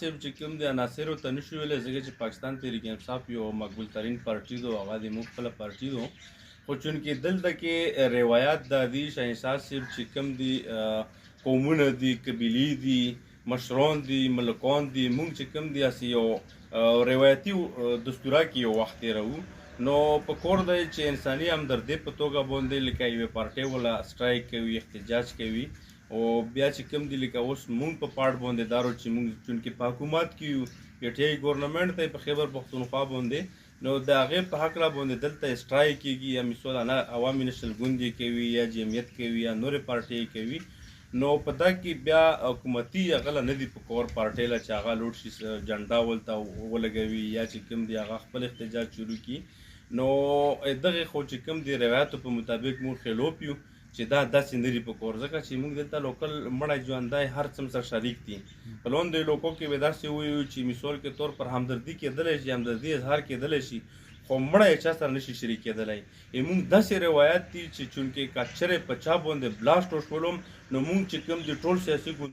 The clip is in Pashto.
صاحب چې کوم د عناصرو ته نشو ویلی ځکه چې پاکستان تحریک انصاف یو مقبول ترین پارټي ده هغه د موږ خپله پارټي ده خو چونکې دلته کې روایات دا دي شاهنشاه صاحب چې کوم دي قومونه دي قبیلې دي مشران دي ملکان دي موږ چې کوم دي هسې یو روایتي دستوره کې یو وخت تېروو نو په کور دی چې انساني همدردۍ په توګه باندې لکه یوې پارټۍ والا سټرایک کوي احتجاج کوي او بیا چې کوم دي لکه اوس مونږ په پارټ باندې دارو چې مونږ چونکې په حکومت کې یو پیټیایي ګورنمنټ دی په خیبر پښتونخوا باندې نو د هغې په هکله باندې دلته سټرایک کېږي یا مثال عوامي نشل ګوندې کوي یا جمعیت کوي یا نورې پارټۍ کوي نو په دا کې بیا حکومتي هغه نه دي په کور پارټۍ له چې هغه لوډ شي جنډا ولته ولګوي یا چې کوم دي هغه خپل احتجاج شروع کړي نو دغې خو چې کوم دي روایاتو په مطابق موږ خلاف یو چې دا داسې نه دي په کور ځکه چې موږ دلته لوکل مړی ژوندی هر څه سره شریک دي په لوندو علاقو کې به داسې وویو چې مثال کې طور پر همدردي کېدلی شي همدردي اظهار کېدلی شي خو مړی چا سره نشي شریک کېدلی موږ داسې روایات دي چې چونکې که چېرې په چا باندې بلاسټ وشولم نو موږ چې کوم دي ټول سیاسي